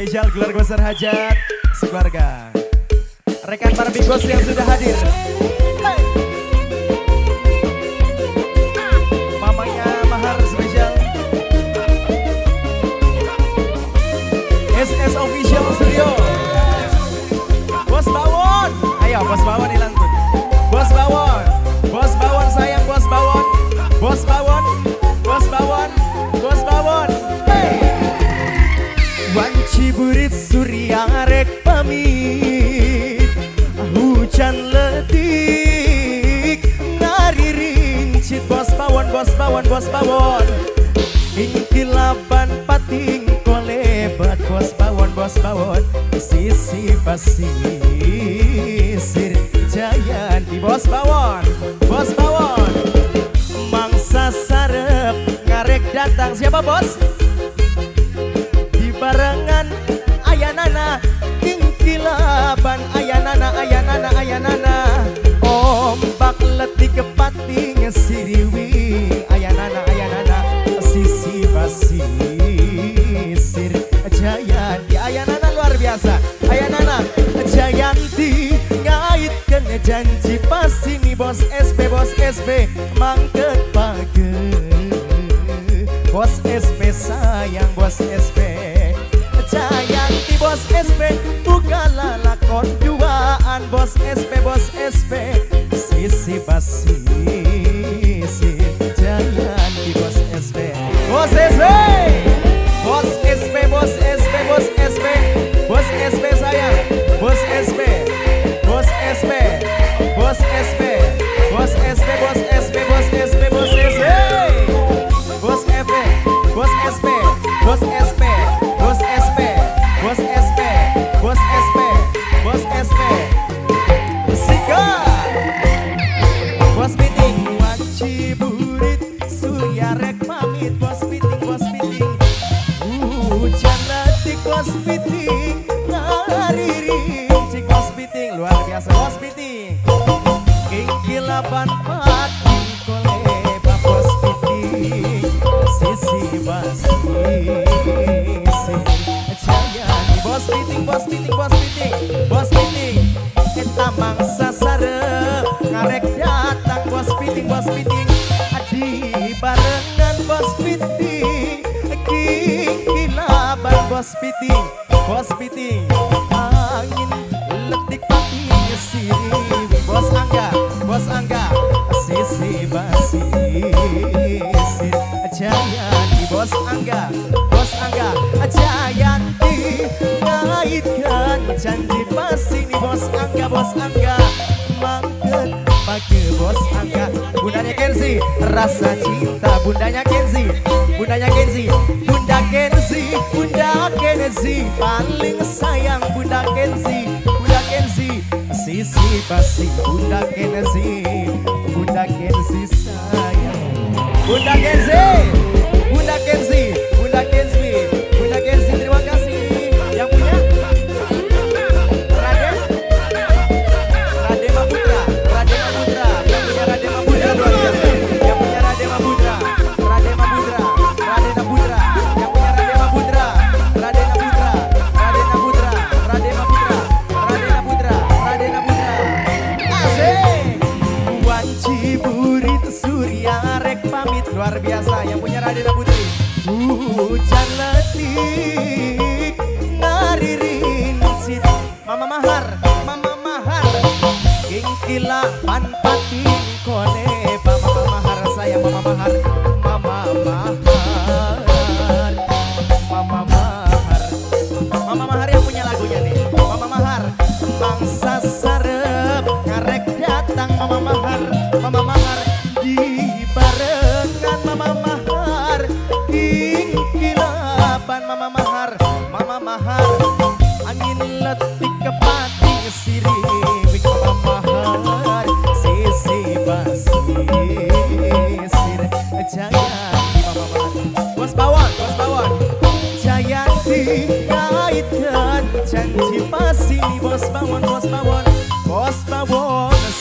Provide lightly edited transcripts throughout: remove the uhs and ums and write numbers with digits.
spesial keluarga besar hajat sekeluarga. Rekan para bigos yang sudah hadir. Hey. Mamanya mahar spesial. SS Official Studio. Bos Bawon. Ayo Bos Bawon dilantun. Bos Bawon. Bos Bawon sayang Bos Bawon. Bos Bawon. Bos Bawon. Bos Bawon. Hey. Wanci burit surya rek pamit. Hujan ledik ngaririn Bos Bawon, Bos Bawon, Bos Bawon. Inkilaban pating kolebat Bos Bawon, Bos Bawon. Sisi pasisir jayan di Bos Bawon, Bos Bawon. Mangsa sarep ngarek datang siapa bos? Di barengan ayanana inkilaban ayanana ayanana ayanana. Ombak letik kepating siriwi ayanana ayanana. Sisi basisir Jayanti ayanana luar biasa. Ayanana Jayanti ngaitkan janji pasti nih bos SP bos SP mangket page. Bos SP sayang bos SP Jayanti bos SP bukalah lakon duaan bos SP sisi basisi Jayanti bos SP bos SP bos SP bos SP bos SP bos SP sayang bos SP bos SP bos SP bos SP bos SP bos SP bos SP bos SP bos SP bos SP bos SP bos SP bos SP bos SP Sika bos meeting wanci burit surya rek pamit bos meeting hujan letik bos meeting ngaririn cik bos meeting luar biasa bos meeting kingkilaban pating koleba bos meeting sisi basisir Jayanti bos meeting bos meeting bos meeting bos meeting kita mangsa sarep ngarek datang bos meeting adi barengan bos meeting kilaban bos meeting angin letik pating siriwi bos angga sisi basisir Jayanti bos angga Jayanti ngaitkan janji pasti nih bos angga mangket pake bos angga. Bundanya Kenzi rasa cinta bundanya Kenzi Bunda Kenzi paling sayang Bunda Kenzi sisi pasti Bunda Kenzi sayang Bunda Kenzi terima kasih yang punya Radema Putra yang punya Radema Putra luar biasa yang punya Radema Putra yang punya Radema Putra asik wanci burit surya rek pamit luar biasa yang punya Radena Putri hujan letik ngaririn sit Mama Mahar kingkilaban pating koleba Mama Mahar sayang Mama Mahar Mama Mahar yang punya lagunya nih Mama Mahar mangsa sarep ngarek datang Mama Mahar di barengan Mama Mahar kingkilaban Mama Mahar angin letik kepating siriwi Mama Mahar sisi basisir Jayanti Mama Mahar Bos Bawon Jayanti ngaitkan janji pasti Bos Bawon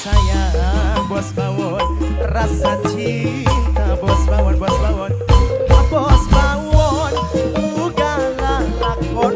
sayang Bos Bawon rasa cinta Bos Bawon bukalah lakon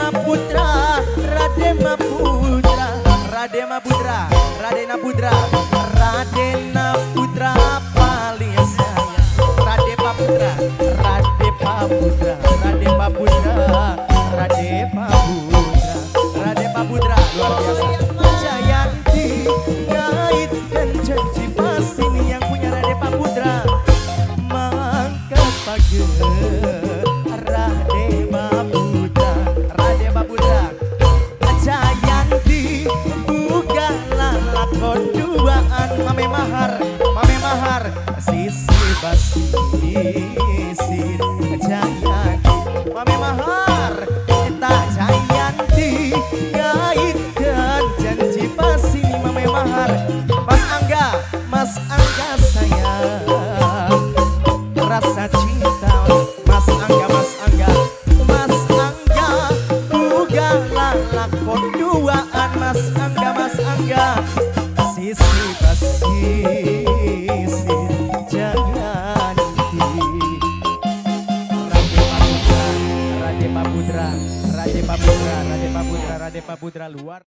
Maputra, Raden Maputra, Raden Maputra, Raden Maputra, Raden Maputra paling sayang. Raden Maputra, Raden Maputra, Raden Maputra, Raden Maputra, Raden Maputra luar biasa. Jayanti ngait dan janji pasti ini yang punya Raden Maputra. Mangkat pager Raden Maputra, Raden Maputra. Jayanti bukan lakon duaan. Mame mahar sisi basi sisi Jayanti Mame mahar kita Jayanti ngaitkan janji pasti Mame mahar. Mas Angga sayang rasa cinta Mas Angga bukanlah lakon duaan. Mas Angga sisi basi Jayanti. Raden Maputra luar